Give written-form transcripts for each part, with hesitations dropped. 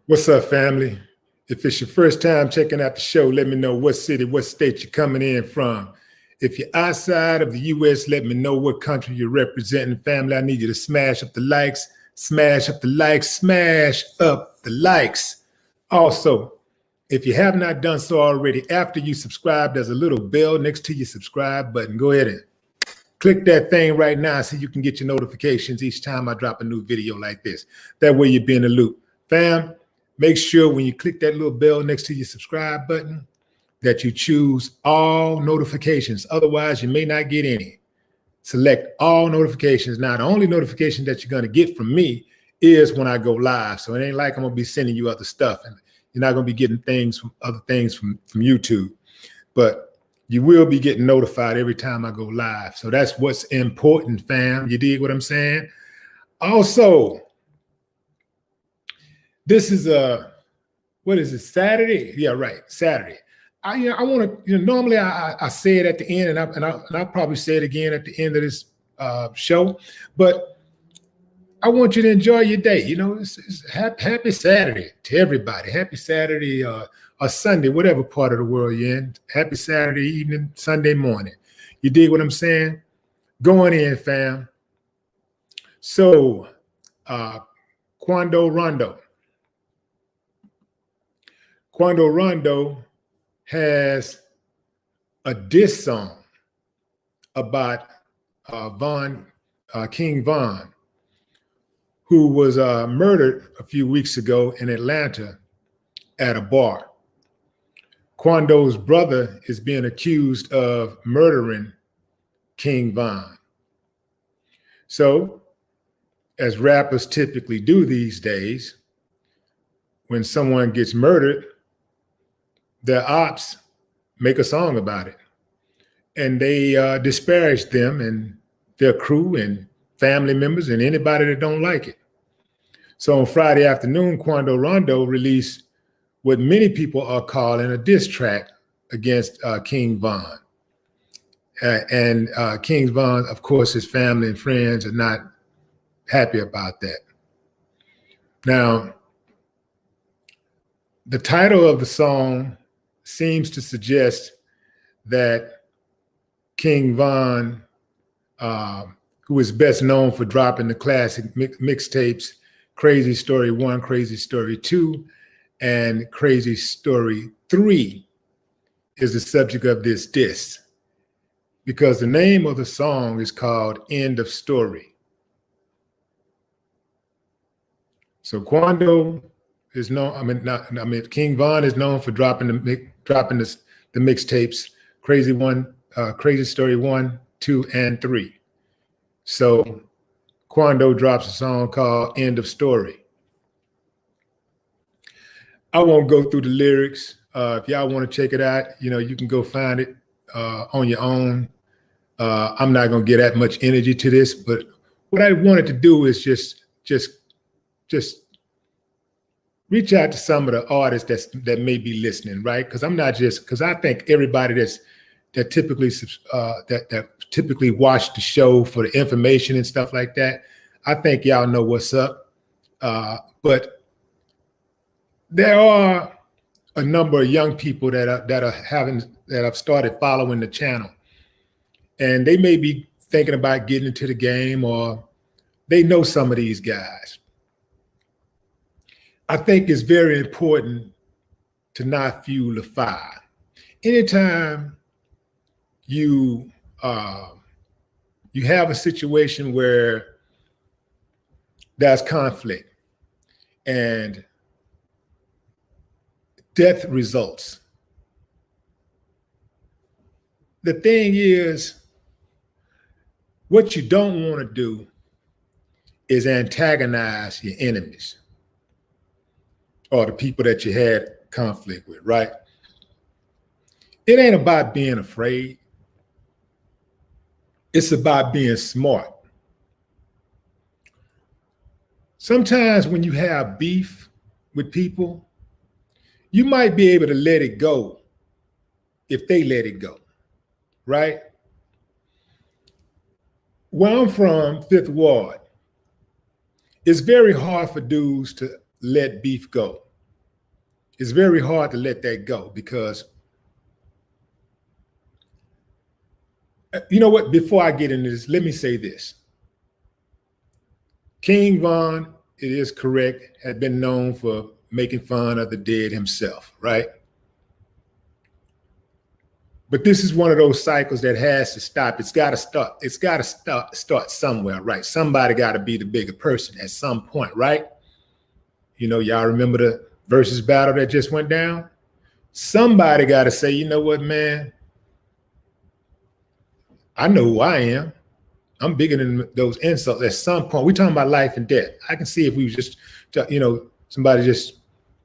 What's up, family? If it's your first time checking out the show, let me know what city, what state you're coming in from. If you're outside of the U.S., let me know what country you're representing. Family, I need you to smash up the likes, smash up the likes, smash up the likes. Also, if you have not done so already, after you subscribe, there's a little bell next to your subscribe button. Go ahead and click that thing right now so you can get your notifications each time I drop a new video like this. That way you'll be in the loop. Fam, make sure when you click that little bell next to your subscribe button that you choose all notifications. Otherwise, you may not get any. Select all notifications. Now, the only notification that you're going to get from me is when I go live. So it ain't like I'm going to be sending you other stuff. And you're not going to be getting things from other things from YouTube. But you will be getting notified every time I go live. So that's what's important, fam. You dig what I'm saying? Also, this is what is it, Saturday? Yeah, right, Saturday. I want to, normally I say it at the end, and I'll probably say it again at the end of this show, but I want you to enjoy your day. It's happy Saturday to everybody. Happy Saturday or Sunday, whatever part of the world you're in. Happy Saturday evening, Sunday morning. You dig what I'm saying? Going in, fam. So, Quando Rondo. Quando Rondo has a diss song about King Von, who was murdered a few weeks ago in Atlanta at a bar. Quando's brother is being accused of murdering King Von. So, as rappers typically do these days, when someone gets murdered, their ops make a song about it. And they disparage them and their crew and family members and anybody that don't like it. So on Friday afternoon, Quando Rondo released what many people are calling a diss track against King Von. And King Von, of course, his family and friends are not happy about that. Now, the title of the song seems to suggest that King Von, who is best known for dropping the classic mixtapes Crazy Story 1, Crazy Story 2, and Crazy Story 3, is the subject of this diss, because the name of the song is called End of Story. So Quando is known, King Von is known for dropping the mixtapes Crazy Story 1, 2, and 3. So Quando drops a song called End of Story. I won't go through the lyrics. If y'all want to check it out, you can go find it on your own. I'm not going to get that much energy to this, but what I wanted to do is just reach out to some of the artists that may be listening, right? Because I think everybody that typically watch the show for the information and stuff like that, I think y'all know what's up. But there are a number of young people that have started following the channel, and they may be thinking about getting into the game, or they know some of these guys. I think it's very important to not fuel the fire. Anytime you have a situation where there's conflict and death results, the thing is, what you don't want to do is antagonize your enemies or the people that you had conflict with, right? It ain't about being afraid. It's about being smart. Sometimes when you have beef with people, you might be able to let it go if they let it go, right? Where I'm from, Fifth Ward, it's very hard for dudes to let beef go. It's very hard to let that go because, you know what, before I get into this, let me say this. King Von, it is correct, had been known for making fun of the dead himself, right? But this is one of those cycles that has to stop. It's got to start. It's got to start somewhere, right? Somebody got to be the bigger person at some point, right? You know, y'all remember the versus battle that just went down? Somebody got to say, you know what, man? I know who I am. I'm bigger than those insults. At some point, we're talking about life and death. I can see if we was just, you know, somebody just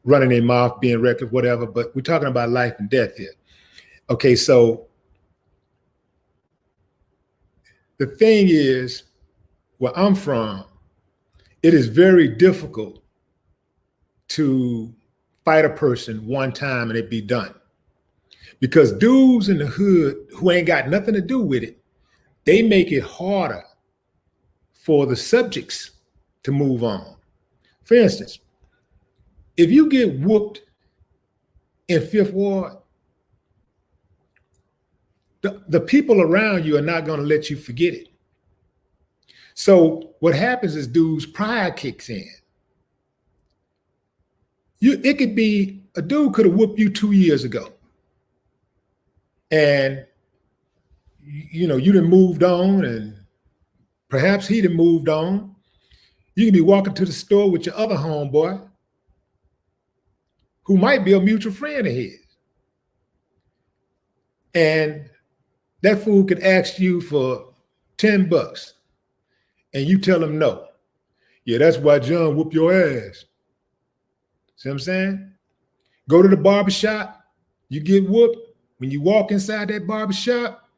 running their mouth, being reckless, whatever, but we're talking about life and death here. Okay, so the thing is, where I'm from, it is very difficult to fight a person one time and it be done. Because dudes in the hood who ain't got nothing to do with it, they make it harder for the subjects to move on. For instance, if you get whooped in Fifth Ward, the people around you are not going to let you forget it. So what happens is dude's pride kicks in. It could be a dude could have whooped you 2 years ago. And, you know, you done moved on and perhaps he done moved on. You can be walking to the store with your other homeboy who might be a mutual friend of his. And that fool could ask you for $10 and you tell him no. Yeah, that's why John whoop your ass. See what I'm saying? Go to the barbershop, you get whooped. When you walk inside that barbershop,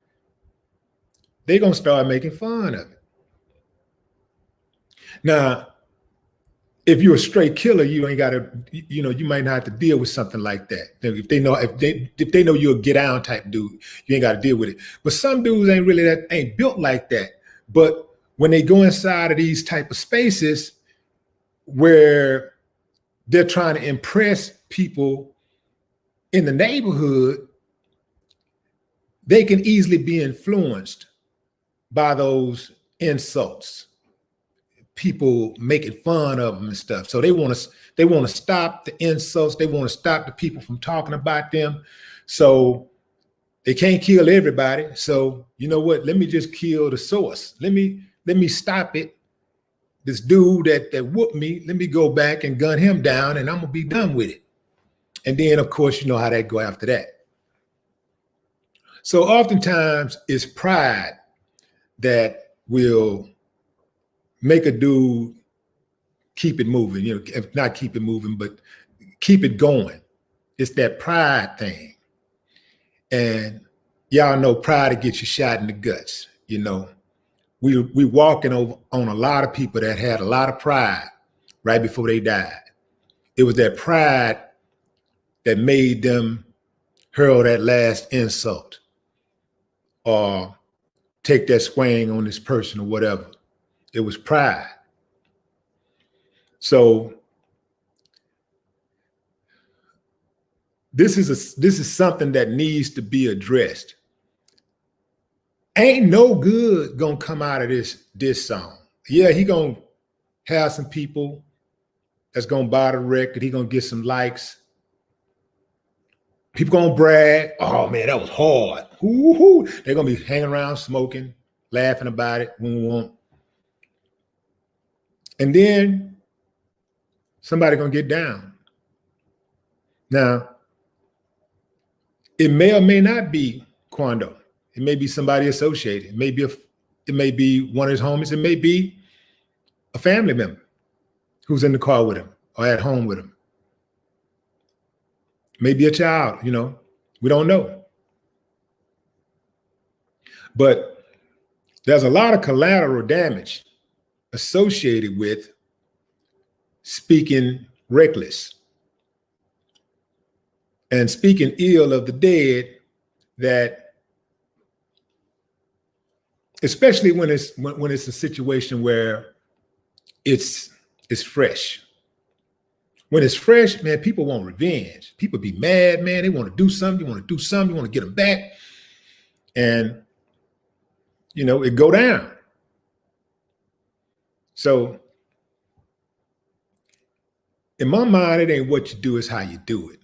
they're going to start making fun of it. Now, if you're a straight killer, you ain't got to, you know, you might not have to deal with something like that. If they know you're a get down type dude, you ain't got to deal with it. But some dudes ain't built like that. But when they go inside of these type of spaces where they're trying to impress people in the neighborhood, they can easily be influenced by those insults, people making fun of them and stuff. So they want to stop the insults. They want to stop the people from talking about them. So they can't kill everybody. So you know what? Let me just kill the source. Let me stop it. This dude that whooped me, let me go back and gun him down and I'm gonna be done with it. And then of course, you know how that go after that. So oftentimes it's pride that will make a dude keep it moving, you know, if not keep it moving, but keep it going. It's that pride thing. And y'all know pride to get you shot in the guts. You know, we walking over on a lot of people that had a lot of pride right before they died. It was that pride that made them hurl that last insult or take that swing on this person or whatever. It was pride. So this is something that needs to be addressed. Ain't no good gonna come out of this song. Yeah, he gonna have some people that's gonna buy the record. He gonna get some likes. People gonna brag. Oh man, that was hard. Woo-hoo. They're gonna be hanging around smoking, laughing about it. And then somebody gonna get down. Now, it may or may not be Quando. It may be somebody associated. It may be one of his homies. It may be a family member who's in the car with him or at home with him. Maybe a child, you know, we don't know. But there's a lot of collateral damage associated with speaking reckless and speaking ill of the dead, that especially when it's a situation where it's fresh, when it's fresh, man, people want revenge. People be mad, man. They want to do something. You want to do something. You want to get them back. And, you know, it go down. So in my mind, it ain't what you do, it's how you do it.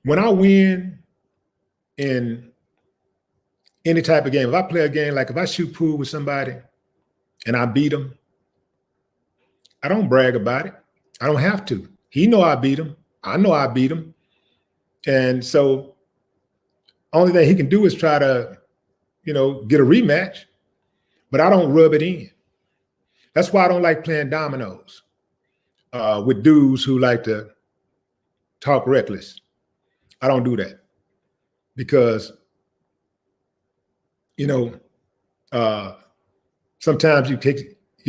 When I win in any type of game, if I play a game, like if I shoot pool with somebody and I beat them, I don't brag about it. I don't have to. He know I beat him. I know I beat him. And so only thing he can do is try to, you know, get a rematch, but I don't rub it in. That's why I don't like playing dominoes with dudes who like to talk reckless. I don't do that because, you know, sometimes you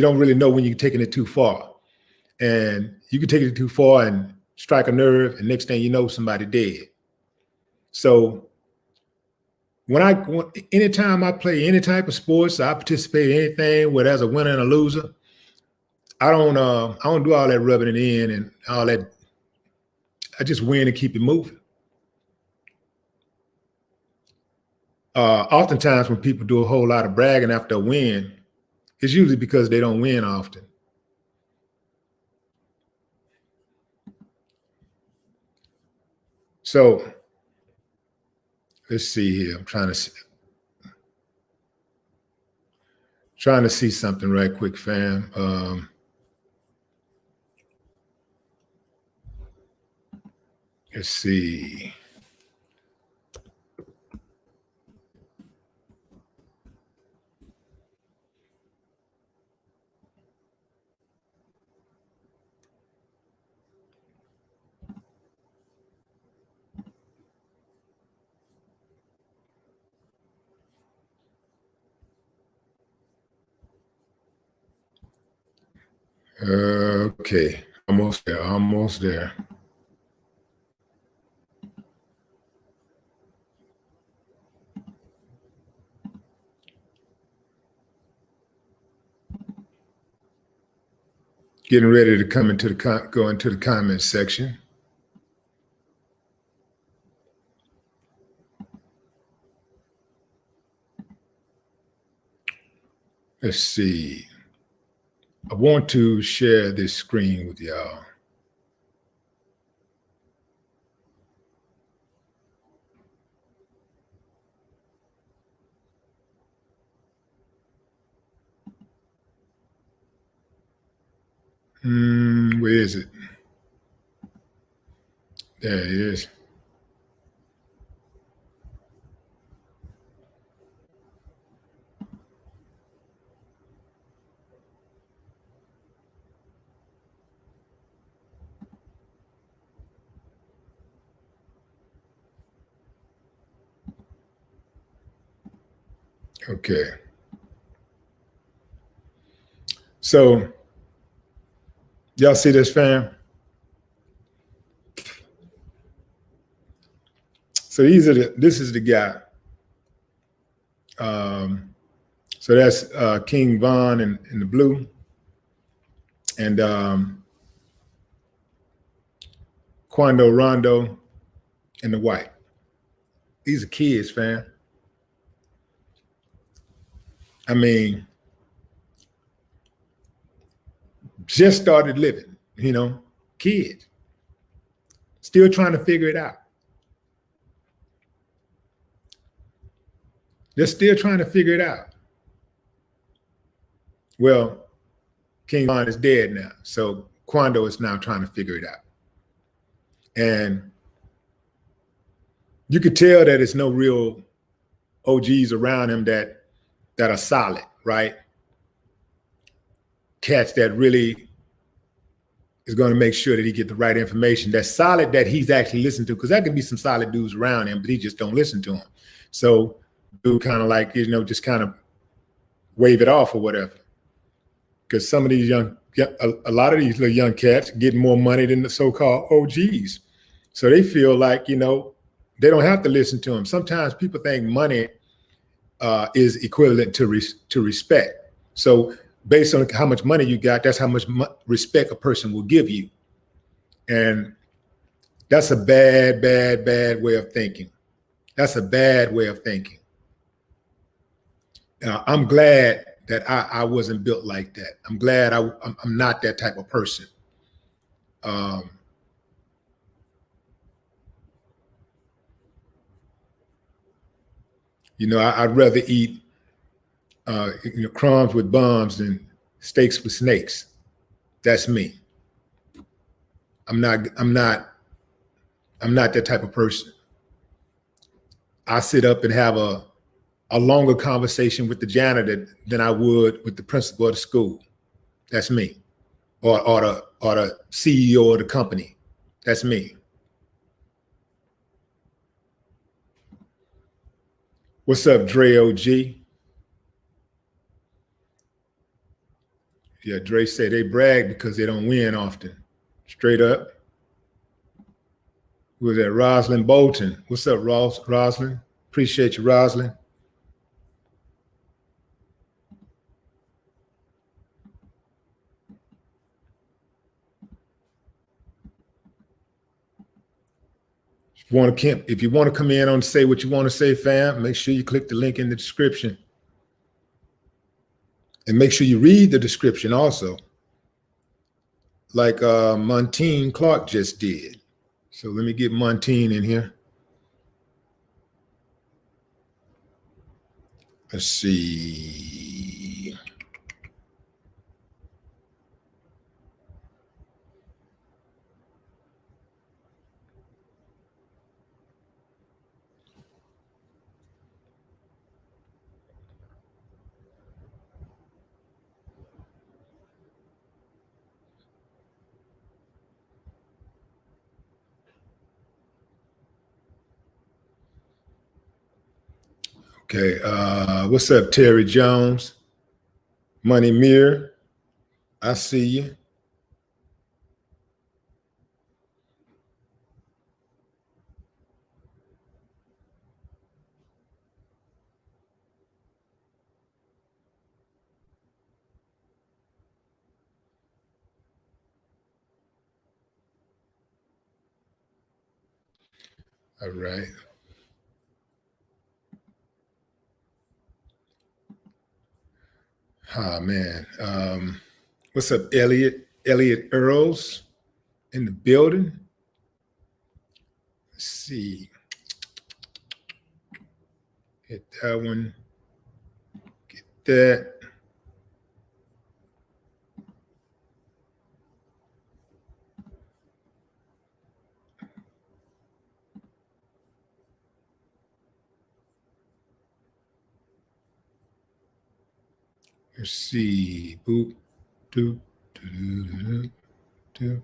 don't really know when you're taking it too far, and you can take it too far and strike a nerve, and next thing you know, somebody dead. So anytime I play any type of sports, I participate in anything where there's a winner and a loser, I don't do all that rubbing it in and all that. I just win and keep it moving. Oftentimes when people do a whole lot of bragging after a win, it's usually because they don't win often. So let's see here. I'm trying to see something right quick, fam. Let's see. Okay, almost there. Getting ready to go into the comments section. Let's see. I want to share this screen with y'all. Where is it? There it is. Okay. So y'all see this, fam? So this is the guy. So that's King Von in the blue, and Quando Rondo in the white. These are kids, fam. I mean, just started living, you know, kids, still trying to figure it out. They're still trying to figure it out. Well, King Von is dead now, so Quando is now trying to figure it out. And you could tell that it's no real OGs around him that are solid, right? Cats that really is going to make sure that he get the right information that's solid, that he's actually listened to, because there can be some solid dudes around him, but he just don't listen to him. So dude kind of like, you know, just kind of wave it off or whatever. Because some of these a lot of these little young cats getting more money than the so-called OGs. So they feel like, you know, they don't have to listen to him. Sometimes people think money is equivalent to respect. So based on how much money you got, that's how much respect a person will give you. And that's a bad, bad, bad way of thinking. That's a bad way of thinking. I'm glad that I wasn't built like that. I'm glad I'm not that type of person. You know, I'd rather eat crumbs with bums than steaks with snakes. That's me. I'm not that type of person. I sit up and have a longer conversation with the janitor than I would with the principal of the school. That's me. Or the CEO of the company. That's me. What's up, Dre OG? Yeah, Dre said they brag because they don't win often. Straight up. Who was that? Roslyn Bolton. What's up, Roslyn? Appreciate you, Roslyn. If you want to come in on say what you want to say, fam, make sure you click the link in the description. And make sure you read the description also, like Montine Clark just did. So let me get Montine in here. Let's see. Okay, what's up, Terry Jones? Money Mirror, I see you. All right. Oh, man. What's up, Elliot? Elliot Earls in the building. Let's see. Hit that one. Get that. Let's see. Boop. Doop. Doop. Doop.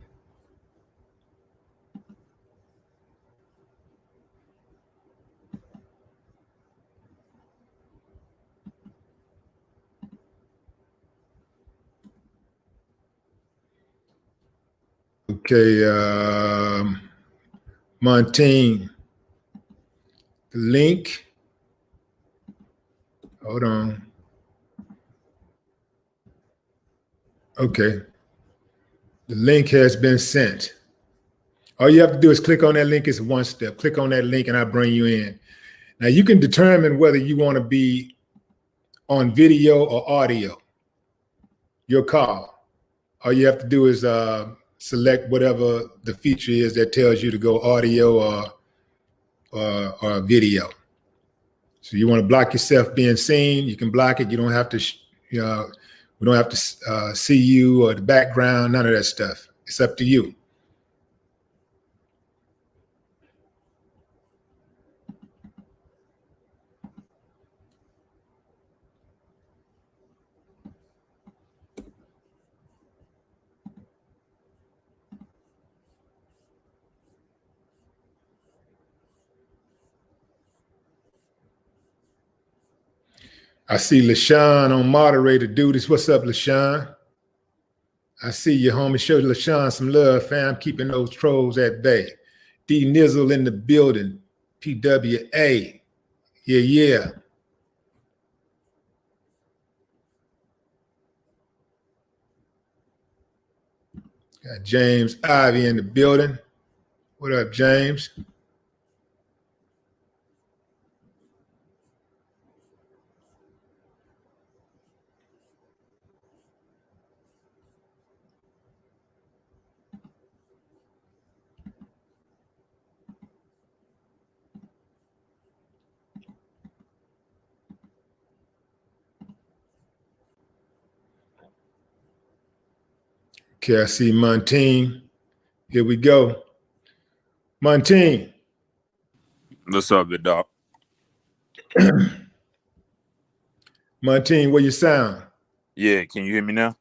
Okay, Montaigne, the link. Hold on. Okay. The link has been sent. All you have to do is click on that link. It's one step. Click on that link and I bring you in. Now you can determine whether you want to be on video or audio. Your call. All you have to do is select whatever the feature is that tells you to go audio or video. So you want to block yourself being seen, you can block it. You don't have to, we don't have to see you or the background, none of that stuff. It's up to you. I see LaShawn on moderator duties. What's up, LaShawn? I see you, homie. Show LaShawn some love, fam. Keeping those trolls at bay. D Nizzle in the building. PWA. Yeah, yeah. Got James Ivy in the building. What up, James? Okay, I see Montine. Here we go. Montine. What's up, big dog? Montine, where you sound? Yeah, can you hear me now?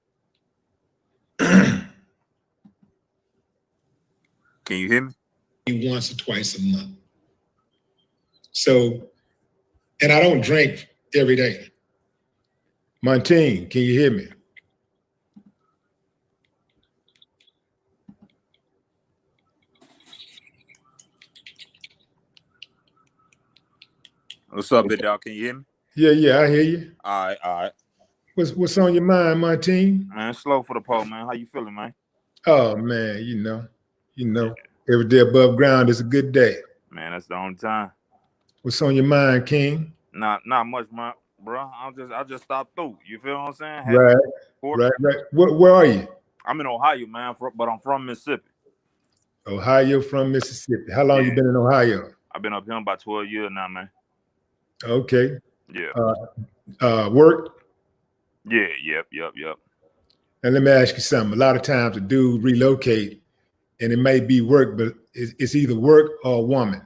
Can you hear me? Once or twice a month. So, and I don't drink every day. Montine, can you hear me? What's up, big dog? Can you hear me? Yeah, I hear you. All right. What's on your mind, Montine? Man, slow for the pole, man. How you feeling, man? Oh man, you know, every day above ground is a good day. Man, that's the only time. What's on your mind, King? Not much, man, bro. I just stopped through. You feel what I'm saying? Right. Where are you? I'm in Ohio, man, but I'm from Mississippi. Ohio from Mississippi. How long you been in Ohio? I've been up here about 12 years now, man. Okay. Yeah. Work? Yeah, yep. And let me ask you something. A lot of times a dude relocate and it may be work, but it's either work or a woman.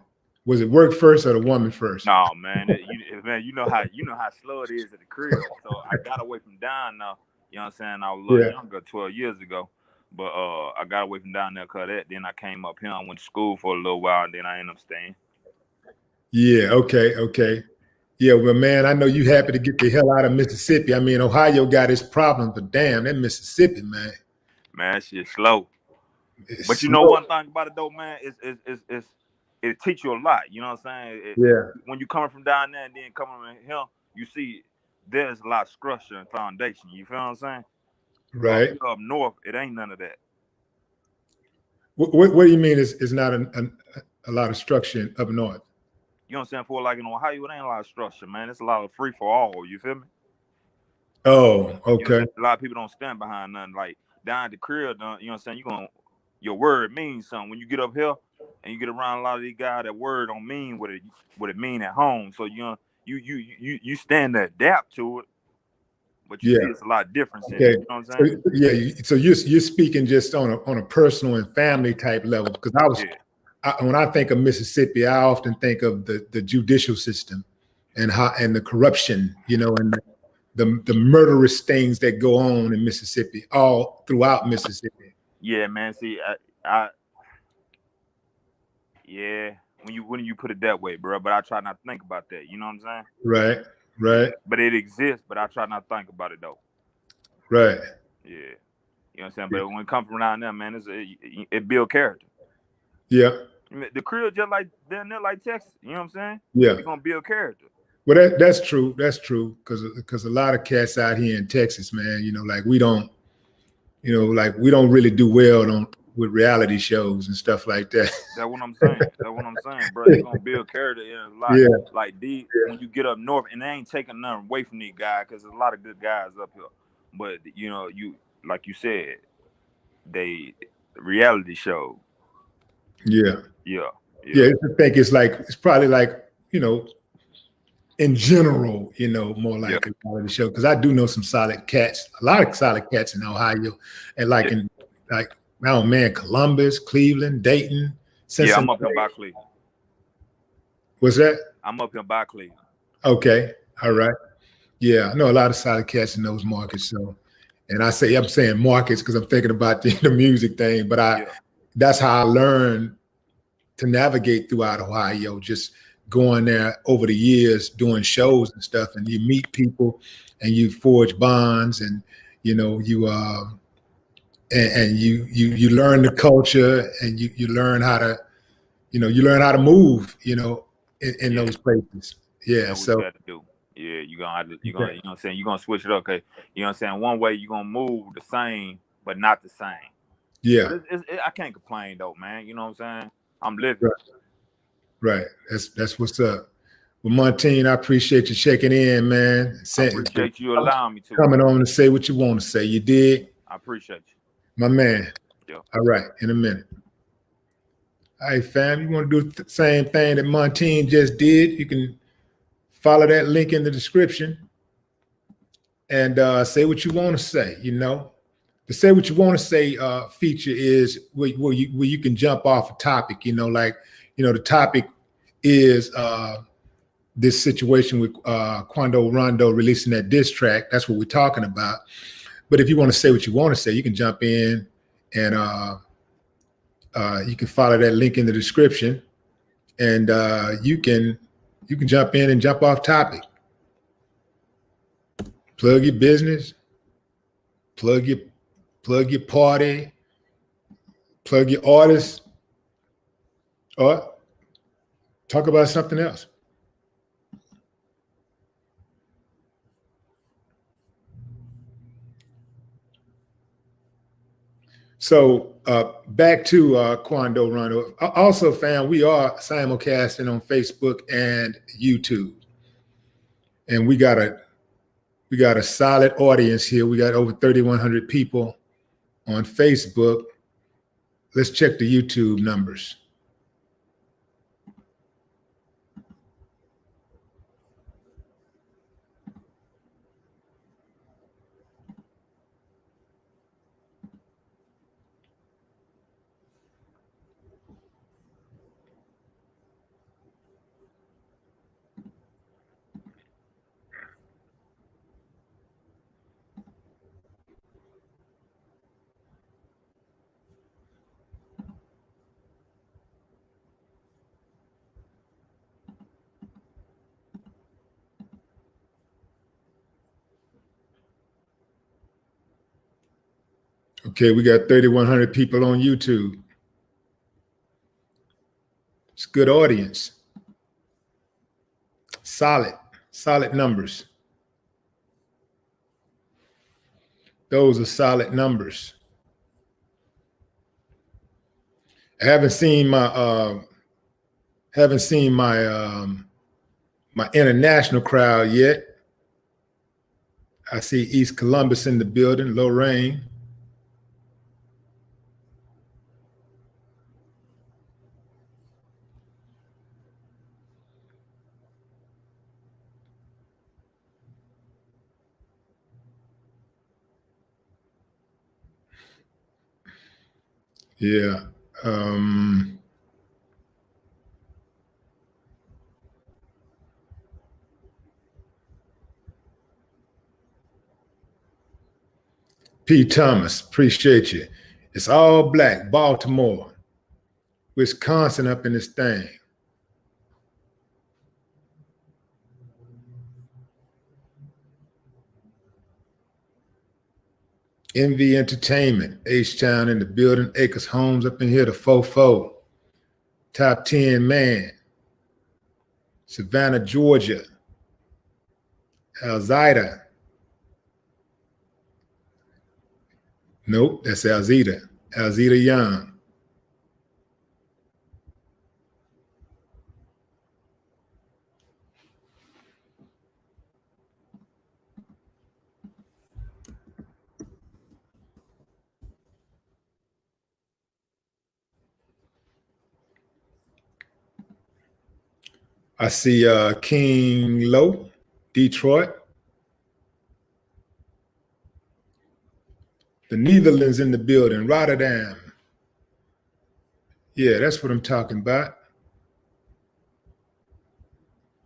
Was it work first or the woman first? No, man. You know how slow it is at the crib. So I got away from down now. You know what I'm saying? I was a little younger 12 years ago. But I got away from down there because that. Then I came up here. I went to school for a little while, and then I ended up staying. Yeah, okay. Yeah, well, man, I know you happy to get the hell out of Mississippi. I mean, Ohio got its problems, but damn, that Mississippi, man. Man, shit's slow. But you know one thing about it, though, man, it teach you a lot. You know what I'm saying? When you coming from down there and then coming here, you see there's a lot of structure and foundation. You feel what I'm saying? Right. Up north, it ain't none of that. What do you mean is not a lot of structure up north? You know what I'm saying? For like in Ohio, it ain't a lot of structure, man. It's a lot of free for all. You feel me? Oh, okay. You know, a lot of people don't stand behind nothing. Like down at the crib, you know what I'm saying? Your word means something. When you get up here and you get around a lot of these guys, that word don't mean what it mean at home. So you stand to adapt to it, but you see it's a lot of difference. Okay. You know what I'm saying? So you're speaking just on a personal and family type level, because when I think of Mississippi, I often think of the judicial system and the corruption, you know, and the murderous things that go on in Mississippi, all throughout Mississippi. Yeah, man. See, when you put it that way, bro. But I try not to think about that. You know what I'm saying? Right. Yeah, but it exists, but I try not to think about it though. Right. Yeah. You know what I'm saying? But when it comes from around there, man, it build character. Yeah. The crib just like down there, like Texas. You know what I'm saying? Yeah. It's gonna build character. Well, that's true. That's true. Because a lot of cats out here in Texas, man, you know, like we don't really do well with reality shows and stuff like that. That's what I'm saying. Bro. It's gonna build character in a lot. Yeah. Like when you get up north, and they ain't taking nothing away from these guys, because there's a lot of good guys up here. But you know, like you said, they reality show. Yeah. I think it's probably like, you know, in general, you know, more like a reality show, because I do know some solid cats, a lot of solid cats in Ohio, and Columbus, Cleveland, Dayton, Cincinnati. Yeah, I'm up here by Cleveland. What's that? I'm up here by Cleveland. Okay, all right. Yeah, I know a lot of solid cats in those markets. So, and I'm saying markets because I'm thinking about the music thing, but that's how I learned to navigate throughout Ohio, just going there over the years, doing shows and stuff, and you meet people and you forge bonds, and you know, you learn the culture, and you learn how to, you know, move, you know, in those places. Yeah. That's so what you got to do. Yeah, you know what I'm saying? You're gonna switch it up, okay? You know what I'm saying? One way you're gonna move the same, but not the same. Yeah. But I can't complain though, man. You know what I'm saying? I'm living. Right. That's what's up. Well, Montine, I appreciate you checking in, man. I appreciate you allowing me to. Coming on to say what you want to say. You did? I appreciate you. My man. Yeah. All right, in a minute. All right, fam, you want to do the same thing that Montine just did? You can follow that link in the description and say what you want to say, you know. The say what you want to say feature is where you can jump off a topic, you know, like, you know, the topic is this situation with Quando Rondo releasing that diss track. That's what we're talking about. But if you want to say what you want to say, you can jump in and you can follow that link in the description, and you can jump in and jump off topic. Plug your business, plug your party, plug your artist, or talk about something else. So back to Quando Rondo. Also, fam, we are simulcasting on Facebook and YouTube, and we got a solid audience here. We got over 3,100 people on Facebook. Let's check the YouTube numbers. Okay, we got 3,100 people on YouTube. It's a good audience. Solid numbers. Those are solid numbers. I haven't seen my my international crowd yet. I see East Columbus in the building, Lorraine. Yeah. P. Thomas, appreciate you. It's all black, Baltimore, Wisconsin up in this thing. MV Entertainment, H-Town in the building, Acres Homes up in here, the Fofo, Top 10 Man, Savannah, Georgia, Alzida. Nope, that's Alzida Young. I see King Low, Detroit. The Netherlands in the building, Rotterdam. Yeah, that's what I'm talking about.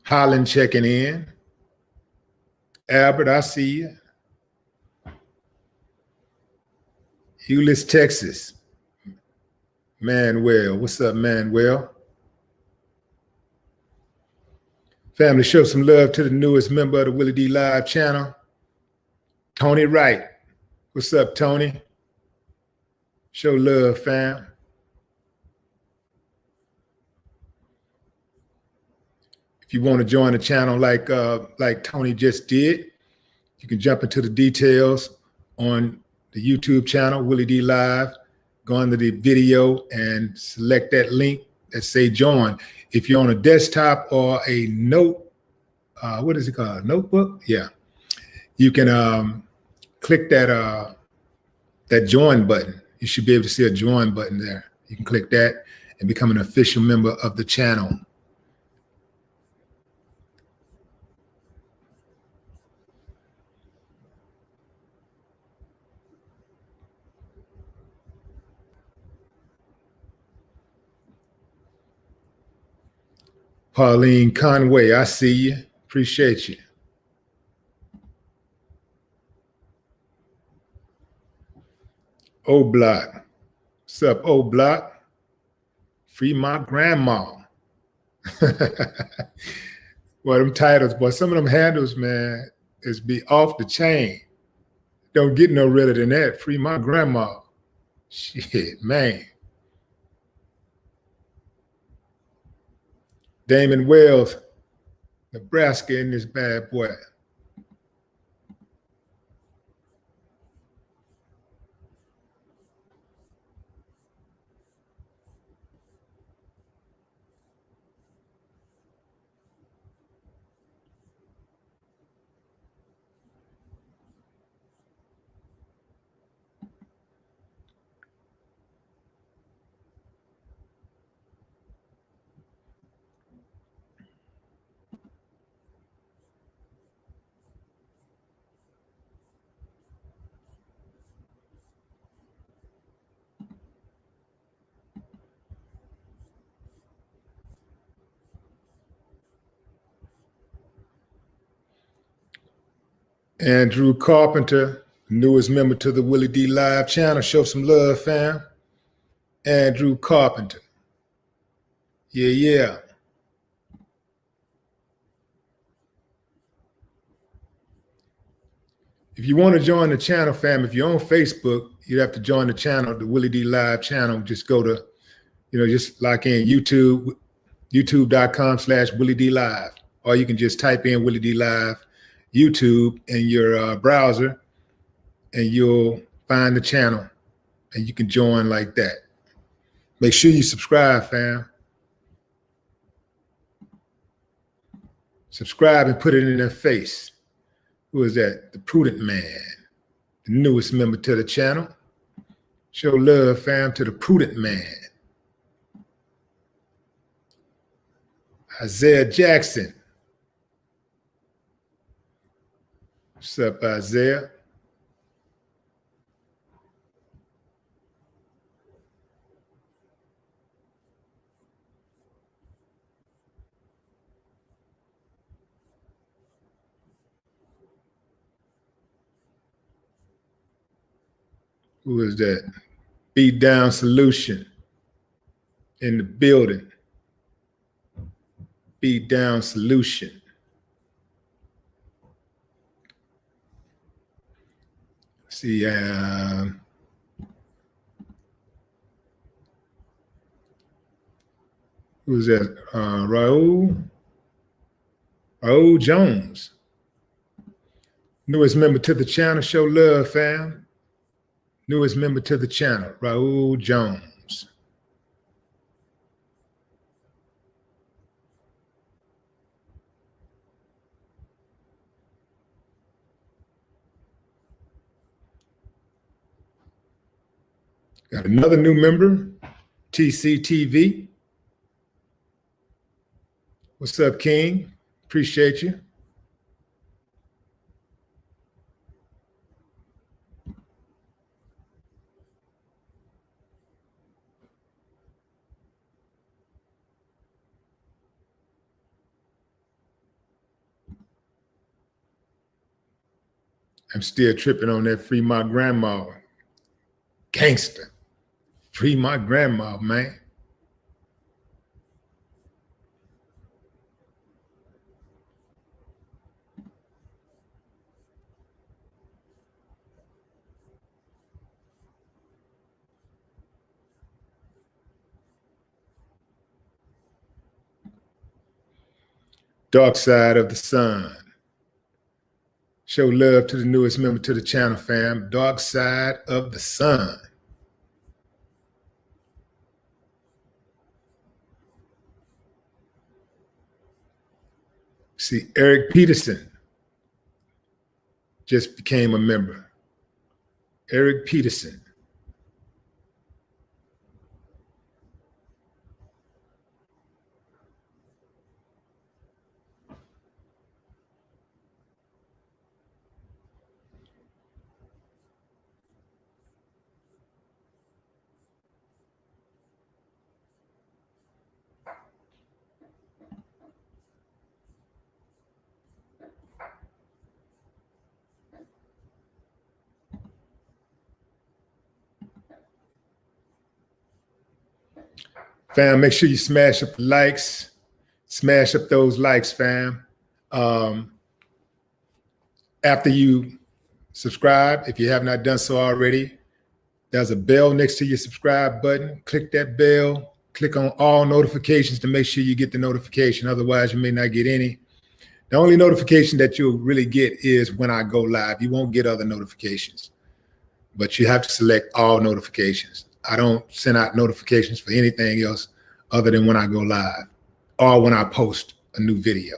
Holland checking in. Albert, I see you. Euless, Texas. Manuel, what's up, Manuel? Family, show some love to the newest member of the WillieDLive channel, Tony Wright. What's up, Tony? Show love, fam. If you want to join the channel like Tony just did, you can jump into the details on the YouTube channel, WillieDLive. go under the video and select that link that say join. If you're on a desktop or a what is it called? Notebook? Yeah. You can click that join button. You should be able to see a join button there. You can click that and become an official member of the channel. Pauline Conway, I see you. Appreciate you. O Block. What's up, O Block? Free my grandma. Well, them titles, boy, some of them handles, man, is be off the chain. Don't get no realer than that. Free my grandma. Shit, man. Damon Wells, Nebraska in this bad boy. Andrew Carpenter, newest member to the WillieDLive channel. Show some love, fam. Andrew Carpenter. Yeah. If you want to join the channel, fam, if you're on Facebook, you have to join the channel, the WillieDLive channel. Just go to, just lock in YouTube, youtube.com/WillieDLive. Or you can just type in WillieDLive YouTube in your browser and you'll find the channel and you can join like that. Make sure you subscribe, fam. Subscribe and put it in their face. Who is that? The Prudent Man, the newest member to the channel. Show love, fam, to the Prudent Man. Isaiah Jackson. What's up, Isaiah? Who is that? Beat Down Solution in the building. Beat Down Solution. See, who's that? Raul Jones. Newest member to the channel. Show love, fam. Newest member to the channel, Raul Jones. Got another new member, TCTV. What's up, King? Appreciate you. I'm still tripping on that free my grandma. Gangster. Free my grandma, man. Dark Side of the Sun. Show love to the newest member to the channel, fam. Dark Side of the Sun. See, Eric Peterson just became a member. Eric Peterson. Fam, make sure you smash up the likes. Smash up those likes, fam. After you subscribe, if you have not done so already, there's a bell next to your subscribe button. Click that bell. Click on all notifications to make sure you get the notification. Otherwise, you may not get any. The only notification that you'll really get is when I go live. You won't get other notifications, but you have to select all notifications. I don't send out notifications for anything else other than when I go live or when I post a new video.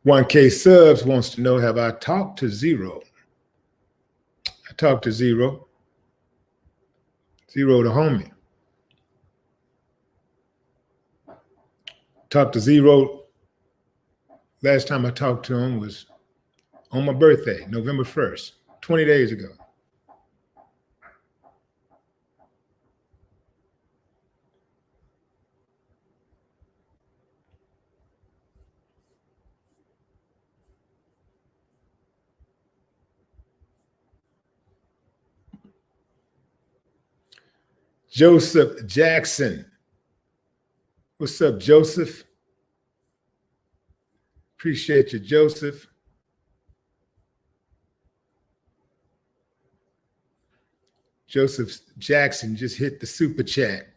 $1K subs wants to know, have I talked to Zero? I talked to Zero. Zero the homie. Talked to Zero. Last time I talked to him was on my birthday, November 1st, 20 days ago. Joseph Jackson. What's up, Joseph? Appreciate you, Joseph. Joseph Jackson just hit the super chat.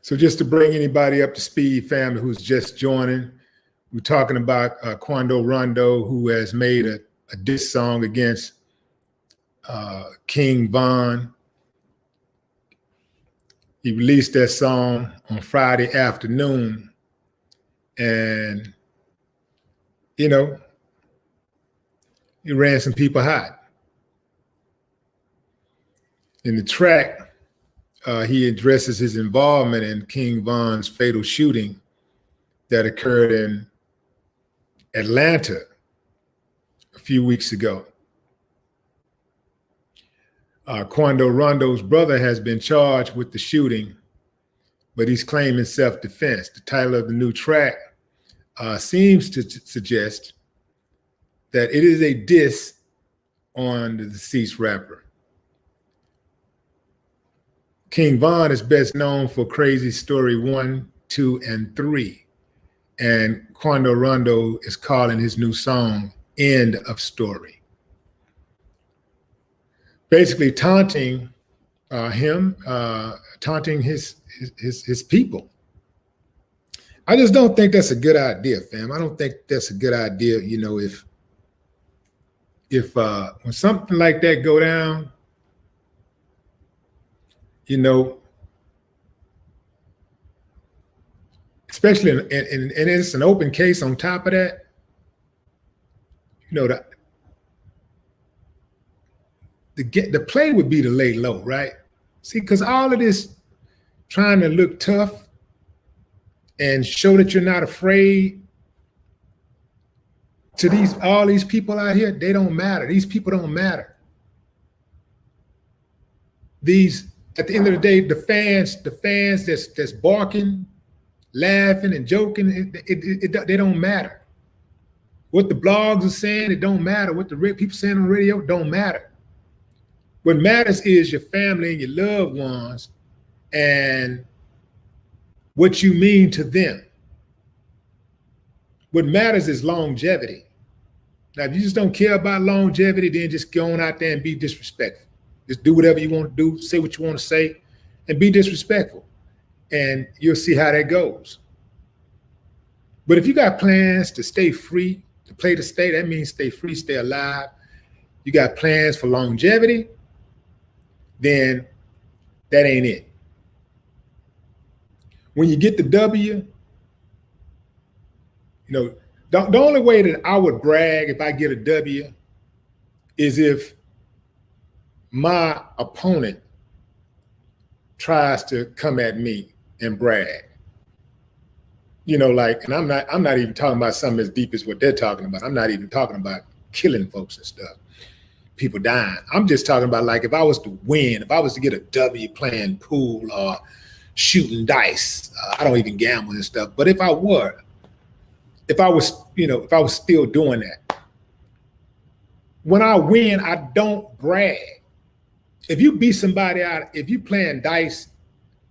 So just to bring anybody up to speed, family who's just joining, we're talking about Quando Rondo, who has made a diss song against King Von. He released that song on Friday afternoon. And, you know, he ran some people hot. In the track, he addresses his involvement in King Von's fatal shooting that occurred in Atlanta a few weeks ago. Quando Rondo's brother has been charged with the shooting, but he's claiming self-defense. The title of the new track seems to suggest that it is a diss on the deceased rapper. King Von is best known for Crazy Story 1, 2, and 3. And Quando Rondo is calling his new song End of Story. Basically taunting him, taunting his people. I just don't think that's a good idea, fam. I don't think that's a good idea, you know, if when something like that go down, you know, especially and it's an open case on top of that, you know, the play would be to lay low, right? See, because all of this trying to look tough and show that you're not afraid to all these people out here, they don't matter. These people don't matter. At the end of the day, the fans that's barking, laughing and joking, they don't matter. What the blogs are saying, it don't matter. What the people saying on the radio, don't matter. What matters is your family and your loved ones and what you mean to them. What matters is longevity. Now, if you just don't care about longevity, then just go on out there and be disrespectful. Just do whatever you want to do, say what you want to say, and be disrespectful. And you'll see how that goes. But if you got plans to stay free, to play to stay, that means stay free, stay alive. You got plans for longevity, then that ain't it. When you get the W, the only way that I would brag if I get a W is if my opponent tries to come at me and brag. And I'm not even talking about something as deep as what they're talking about. I'm not even talking about killing folks and stuff, people dying. I'm just talking about, like, if I was to win, if I was to get a W playing pool or shooting dice, I don't even gamble and stuff. But if I was still doing that, when I win, I don't brag. If you beat somebody out, if you playing dice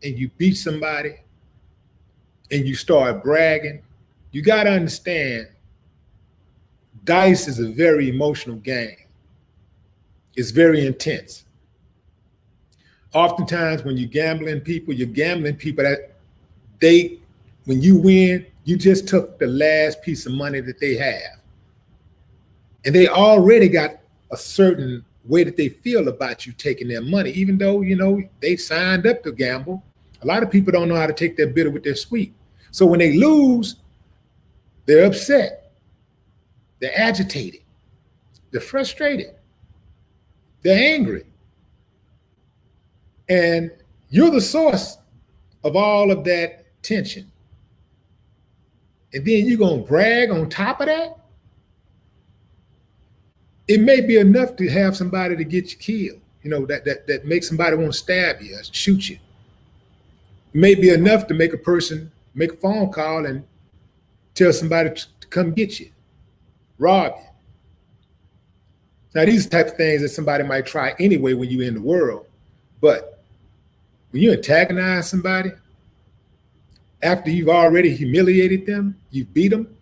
and you beat somebody and you start bragging, you got to understand, dice is a very emotional game. It's very intense. Oftentimes when you're gambling people that when you win, you just took the last piece of money that they have. And they already got a certain way that they feel about you taking their money, even though, they signed up to gamble. A lot of people don't know how to take their bitter with their sweet. So when they lose, they're upset. They're agitated. They're frustrated. They're angry. And you're the source of all of that tension. And then you're going to brag on top of that? It may be enough to have somebody to get you killed, that makes somebody want to stab you or shoot you. It may be enough to make a person make a phone call and tell somebody to come get you, rob you. Now, these are the type of things that somebody might try anyway when you're in the world. But when you antagonize somebody, after you've already humiliated them, you beat them,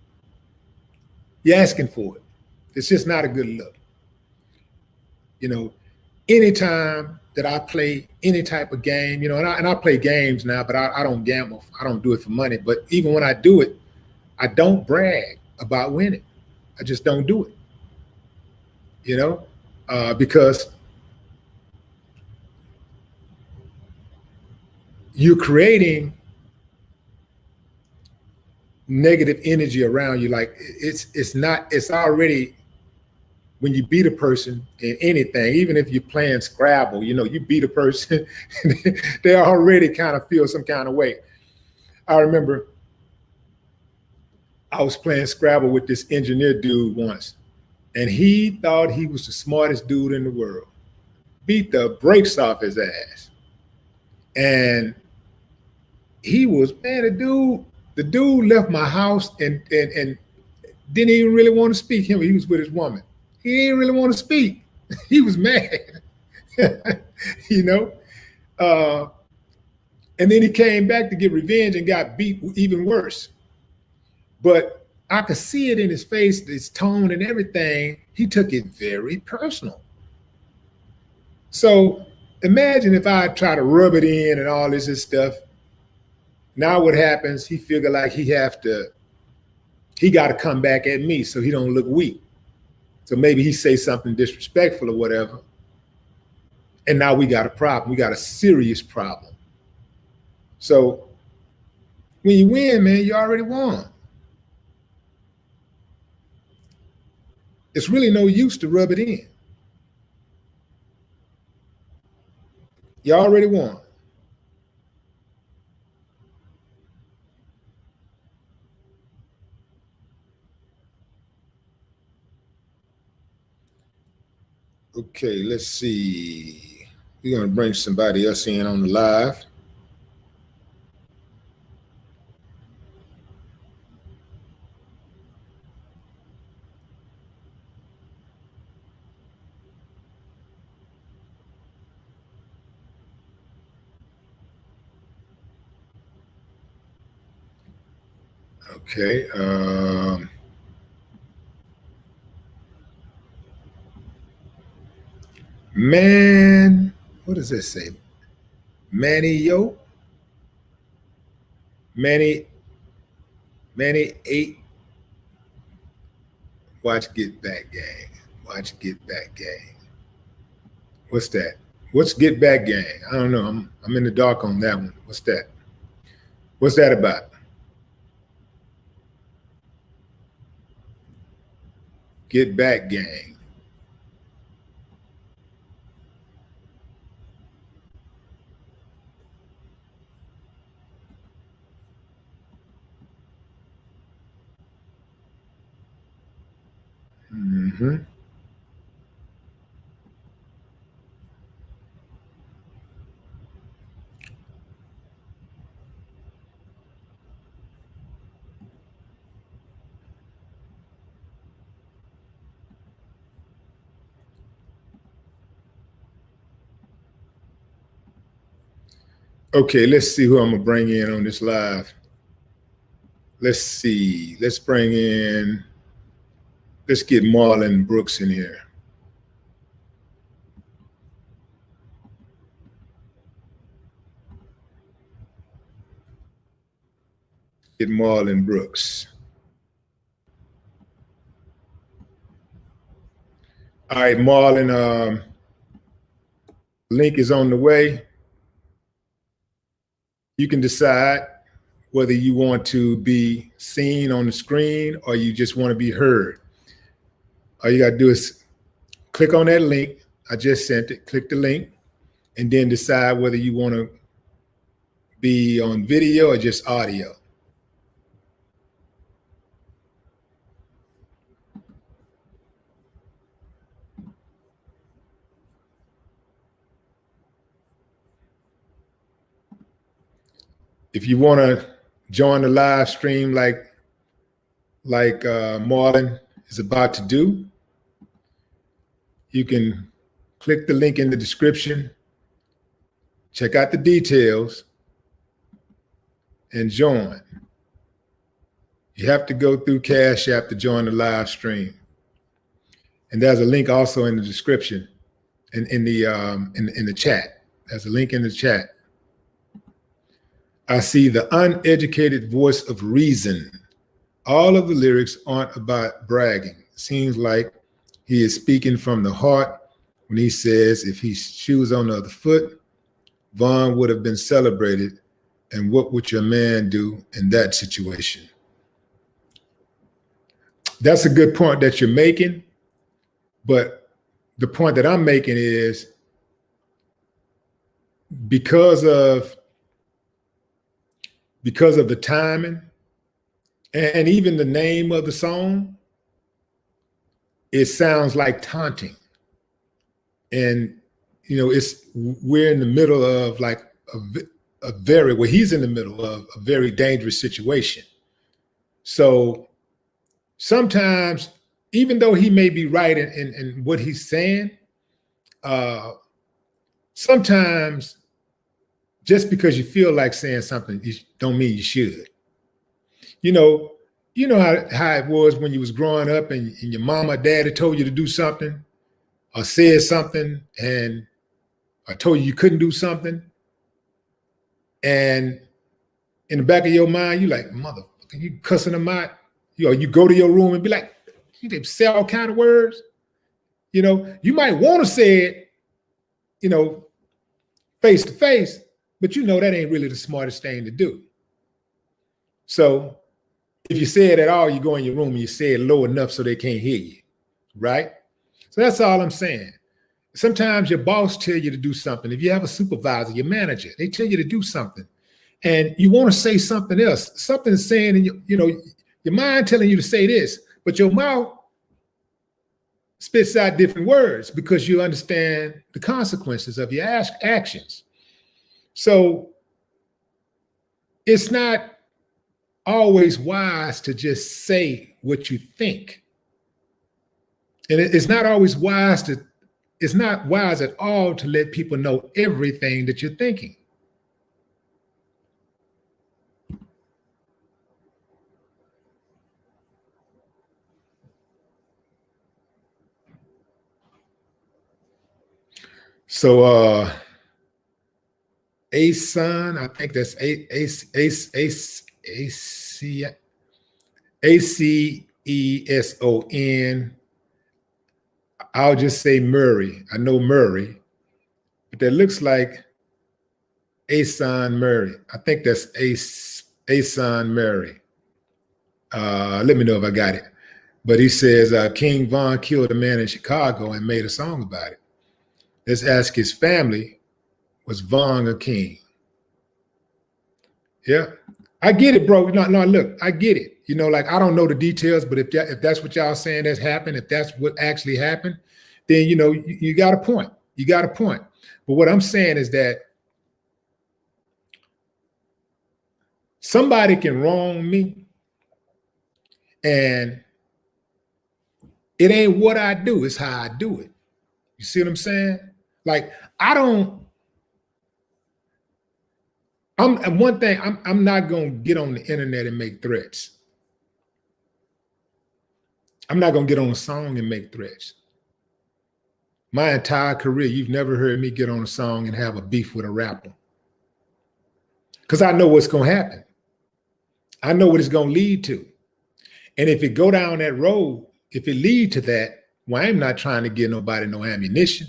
you're asking for it. It's just not a good look. Anytime that I play any type of game, and I play games now, but I don't gamble. I don't do it for money. But even when I do it, I don't brag about winning. I just don't do it, because you're creating negative energy around you. Like it's already, when you beat a person in anything, even if you're playing Scrabble, you beat a person, they already kind of feel some kind of way. I remember I was playing Scrabble with this engineer dude once, and he thought he was the smartest dude in the world. Beat the brakes off his ass. And he was, the dude left my house and didn't even really want to speak. He was with his woman. He didn't really want to speak. He was mad, and then he came back to get revenge and got beat even worse. But I could see it in his face, his tone and everything. He took it very personal. So imagine if I try to rub it in and all this stuff. Now what happens, he figure like he got to come back at me so he don't look weak. So maybe he say something disrespectful or whatever. And now we got a problem. We got a serious problem. So when you win, man, you already won. It's really no use to rub it in. You already won. Okay, let's see. We're going to bring somebody else in on the live. Okay. Man, what does this say? Manny Manny, Manny 8. Watch Get Back Gang. Watch Get Back Gang. What's that? What's Get Back Gang? I don't know. I'm in the dark on that one. What's that? What's that about? Get Back Gang. Mm-hmm. Okay, let's see who I'm gonna bring in on this live. Let's see. Let's bring in. Let's get Marlon Brooks in here. Get Marlon Brooks. All right, Marlon. Link is on the way. You can decide whether you want to be seen on the screen or you just want to be heard. All you got to do is click on that link. I just sent it. Click the link and then decide whether you want to be on video or just audio. If you want to join the live stream like Marlon is about to do, you can click the link in the description, check out the details, and join. You have to go through Cash App to join the live stream. And there's a link also in the description, in the chat. There's a link in the chat. I see the uneducated voice of reason. All of the lyrics aren't about bragging. Seems like he is speaking from the heart when he says if he shoes on the other foot, Vaughn would have been celebrated. And what would your man do in that situation? That's a good point that you're making. But the point that I'm making is because of the timing and even the name of the song, it sounds like taunting. And, we're in the middle of like he's in the middle of a very dangerous situation. So sometimes, even though he may be right in what he's saying, sometimes just because you feel like saying something, you don't mean you should. You know how it was when you was growing up and your mama or daddy told you to do something or said something and I told you couldn't do something. And in the back of your mind, you like, motherfucker, you cussing them out. You go to your room and be like, you say all kind of words. You might want to say it, face to face, but that ain't really the smartest thing to do. So if you say it at all, you go in your room and you say it low enough so they can't hear you, right? So that's all I'm saying. Sometimes your boss tell you to do something. If you have a supervisor, your manager, they tell you to do something and you want to say something else. Something's saying, your mind telling you to say this, but your mouth spits out different words because you understand the consequences of your actions. So it's not always wise to just say what you think. And it's not wise at all to let people know everything that you're thinking. So Ason, I think that's Aceson. I'll just say Murray. I know Murray, but that looks like Ason Murray. I think that's Ason Murray. Let me know if I got it. But he says King Von killed a man in Chicago and made a song about it. Let's ask his family, was Von a king? Yeah, I get it, bro. No, look, I get it. You know, like I don't know the details, but if that's what y'all saying that's happened, if that's what actually happened, then you know you got a point. You got a point. But what I'm saying is that somebody can wrong me, and it ain't what I do, it's how I do it. You see what I'm saying? Like I'm not gonna get on the internet and make threats. I'm not gonna get on a song and make threats. My entire career, you've never heard me get on a song and have a beef with a rapper. Because I know what's gonna happen. I know what it's gonna lead to. And if it go down that road, if it lead to that, well, I'm not trying to give nobody no ammunition.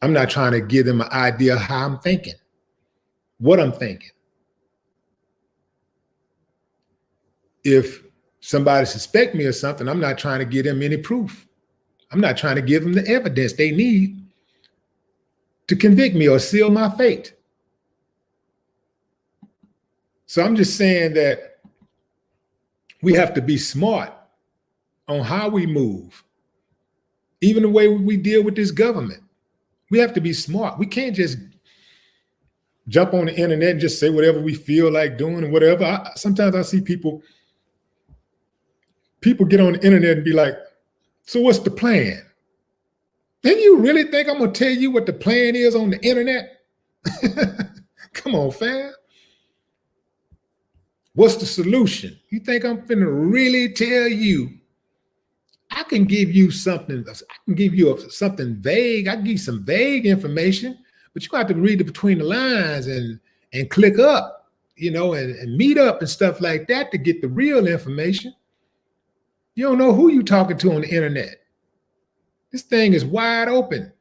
I'm not trying to give them an idea of how I'm thinking, what I'm thinking. If somebody suspect me or something, I'm not trying to give them any proof. I'm not trying to give them the evidence they need to convict me or seal my fate. So I'm just saying that we have to be smart on how we move, even the way we deal with this government. We have to be smart. We can't just jump on the internet and just say whatever we feel like doing and whatever. Sometimes I see people get on the internet and be like, so what's the plan? Then you really think I'm going to tell you what the plan is on the internet? Come on, fam. What's the solution? You think I'm finna really tell you? I can give you something. I can give you something vague. I can give you some vague information, but you got to read it between the lines and click up, you know, and meet up and stuff like that to get the real information. You don't know who you talking to on the internet. This thing is wide open.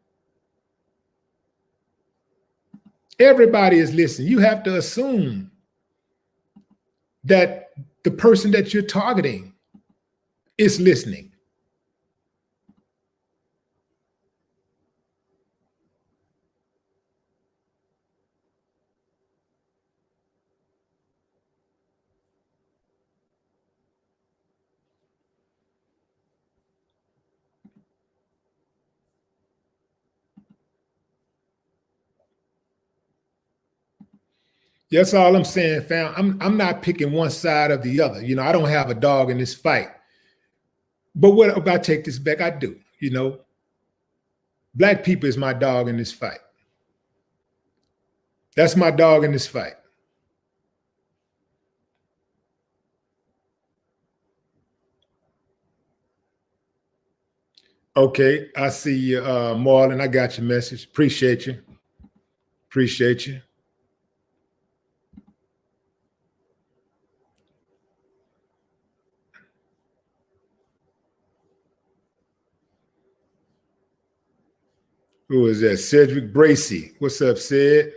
Everybody is listening. You have to assume that the person that you're targeting is listening. That's all I'm saying, fam. I'm not picking one side or the other. You know, I don't have a dog in this fight. But what if I take this back? I do. You know, Black people is my dog in this fight. That's my dog in this fight. Okay, I see you, Marlon. I got your message. Appreciate you. Appreciate you. Who is that? Cedric Bracy. What's up, Ced?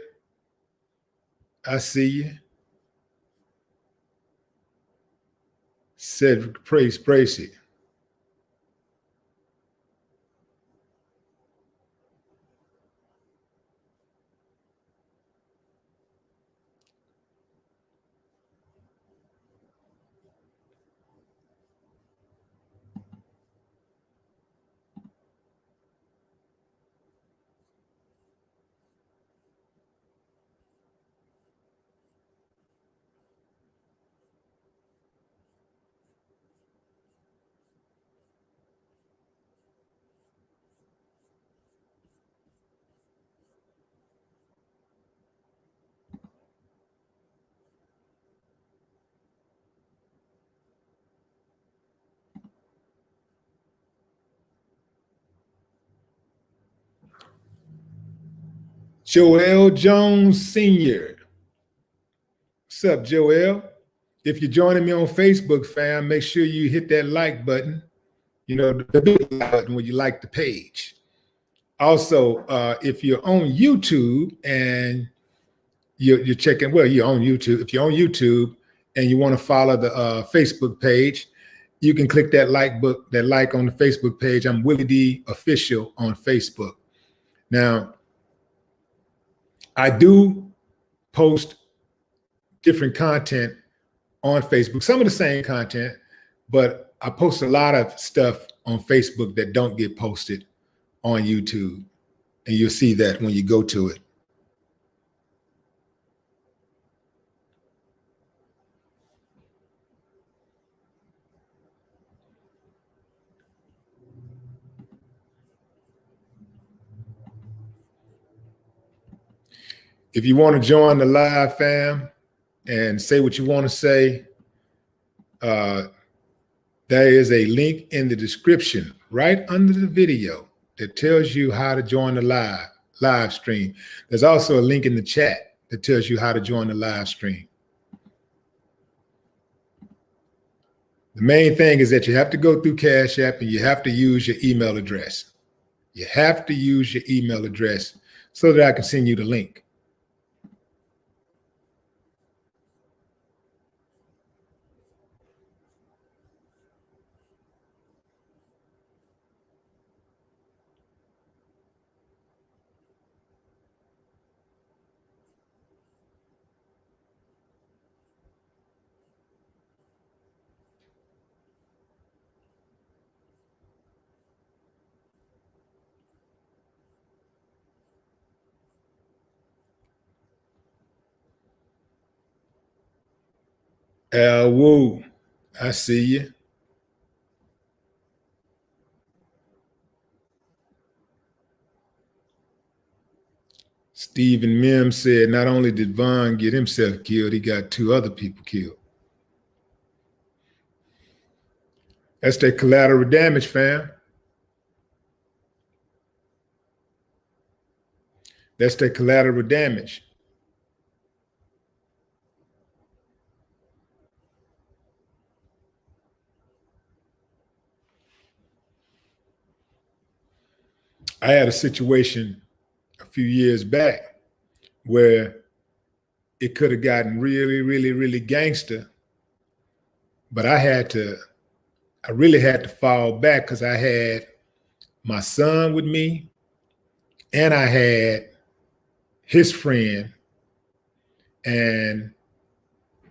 I see you. Cedric Bracy. Joel Jones Sr. What's up, Joel? If you're joining me on Facebook, fam, make sure you hit that like button. You know, the big like button when you like the page. Also, if you're on YouTube and you're checking, well, you're on YouTube. If you're on YouTube and you want to follow the Facebook page, you can click that like on the Facebook page. I'm Willie D Official on Facebook. Now, I do post different content on Facebook, some of the same content, but I post a lot of stuff on Facebook that don't get posted on YouTube. And you'll see that when you go to it. If you want to join the live, fam, and say what you want to say, there is a link in the description right under the video that tells you how to join the live stream. There's also a link in the chat that tells you how to join the live stream. The main thing is that you have to go through Cash App and you have to use your email address. You have to use your email address so that I can send you the link. Woo, I see you. Stephen Mims said, not only did Vaughn get himself killed, he got 2 other people killed. That's that collateral damage, fam. That's that collateral damage. I had a situation a few years back where it could have gotten really, really, really gangster, but I really had to fall back because I had my son with me and I had his friend, and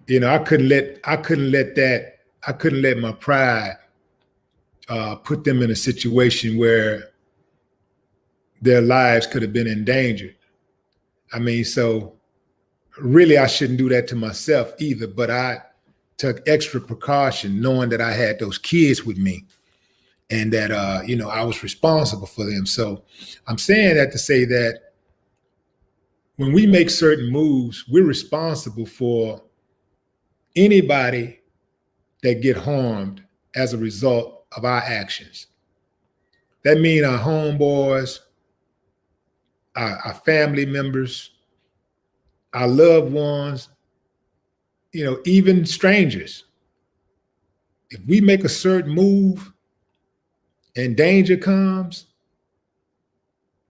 you know, I couldn't let my pride put them in a situation where their lives could have been endangered. I mean, so really I shouldn't do that to myself either, but I took extra precaution knowing that I had those kids with me and that, you know, I was responsible for them. So I'm saying that to say that when we make certain moves, we're responsible for anybody that get harmed as a result of our actions. That means our homeboys, our family members, our loved ones, you know, even strangers. If we make a certain move and danger comes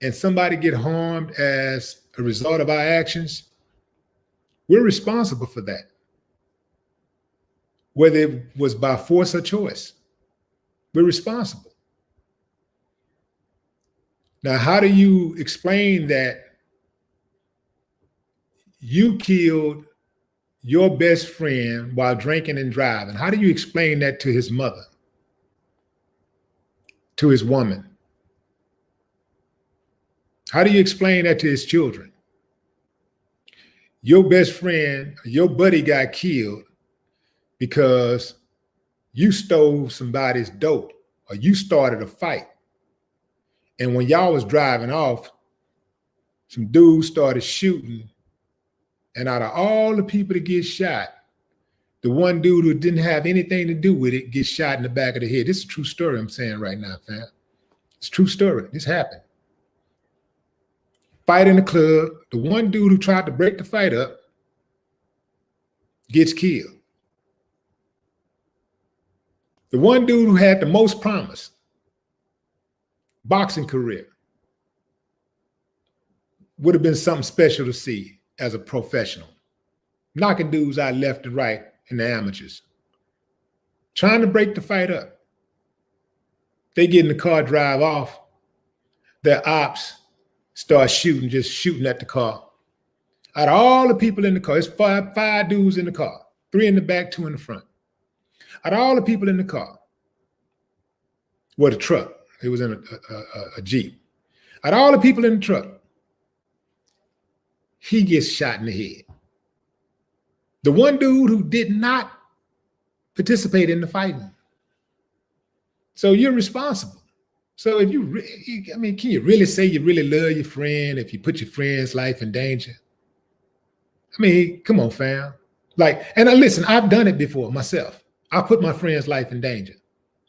and somebody get harmed as a result of our actions, we're responsible for that. Whether it was by force or choice, we're responsible. Now, how do you explain that you killed your best friend while drinking and driving? How do you explain that to his mother, to his woman? How do you explain that to his children? Your best friend, your buddy got killed because you stole somebody's dope or you started a fight. And when y'all was driving off, some dudes started shooting. And out of all the people that get shot, the one dude who didn't have anything to do with it gets shot in the back of the head. This is a true story I'm saying right now, fam. It's a true story. This happened. Fight in the club. The one dude who tried to break the fight up gets killed. The one dude who had the most promise, boxing career, would have been something special to see as a professional. Knocking dudes out left and right in the amateurs. Trying to break the fight up. They get in the car, drive off. Their ops start shooting, just shooting at the car. Out of all the people in the car, it's five dudes in the car. 3 in the back, 2 in the front. Out of all the people in the car, well, the truck, it was in a Jeep. Out of all the people in the truck, he gets shot in the head. The one dude who did not participate in the fighting. So you're responsible. So if can you really say you really love your friend if you put your friend's life in danger? I mean, come on, fam. Listen, I've done it before myself. I put my friend's life in danger.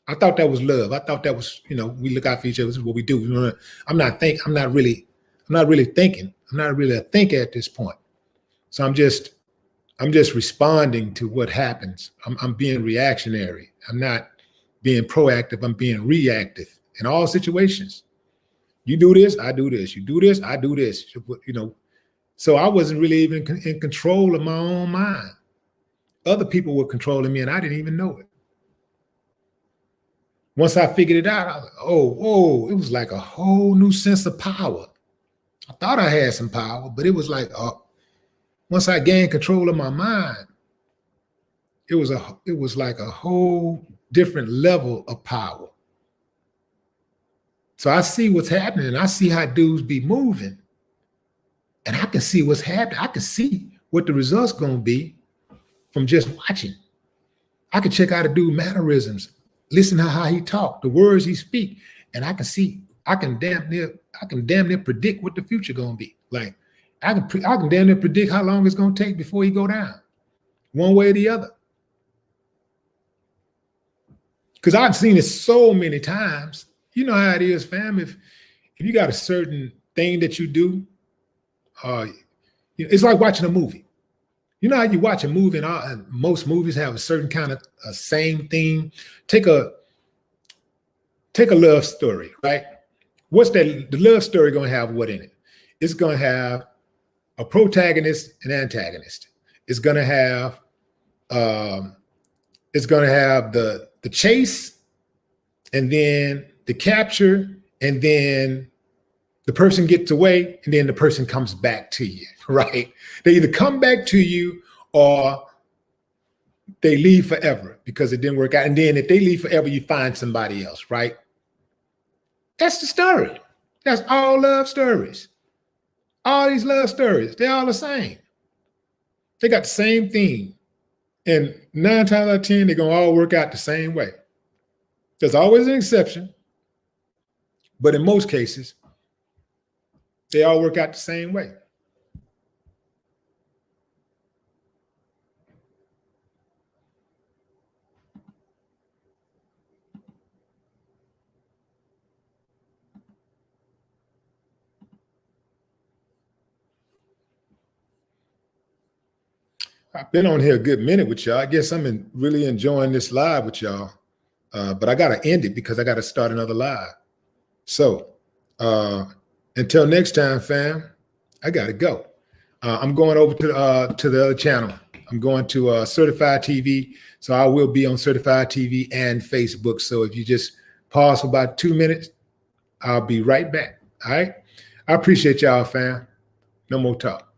I thought that was love. I thought that was, we look out for each other. This is what we do. I'm not really thinking. I'm not really a thinker at this point. So I'm just responding to what happens. I'm being reactionary. I'm not being proactive. I'm being reactive in all situations. You do this, I do this. You do this, I do this. So I wasn't really even in control of my own mind. Other people were controlling me and I didn't even know it. Once I figured it out, I was like, it was like a whole new sense of power. I thought I had some power, but it was like, once I gained control of my mind, it was like a whole different level of power. So I see what's happening. I see how dudes be moving. And I can see what's happening. I can see what the results going to be from just watching. I can check out a dude's mannerisms, listen to how he talk, the words he speak, and I can damn near predict what the future going to be. Like I can damn near predict how long it's going to take before he go down, one way or the other. Because I've seen it so many times. You know how it is, fam. If you got a certain thing that you do, it's like watching a movie. You know how you watch a movie and most movies have a certain kind of same theme. Take a love story, right? What's the love story going to have what in it? It's going to have a protagonist and antagonist. It's going to have the chase, and then the capture, and then the person gets away, and then the person comes back to you, right? They either come back to you or they leave forever because it didn't work out. And then if they leave forever, you find somebody else, right? That's the story. That's all love stories. All these love stories, they're all the same. They got the same theme. And 9 times out of 10, they're going to all work out the same way. There's always an exception. But in most cases, they all work out the same way. I've been on here a good minute with y'all. I guess I'm really enjoying this live with y'all. But I got to end it because I got to start another live. So until next time, fam, I got to go. I'm going over to the other channel. I'm going to Certified TV. So I will be on Certified TV and Facebook. So if you just pause for about 2 minutes, I'll be right back. All right. I appreciate y'all, fam. No more talk.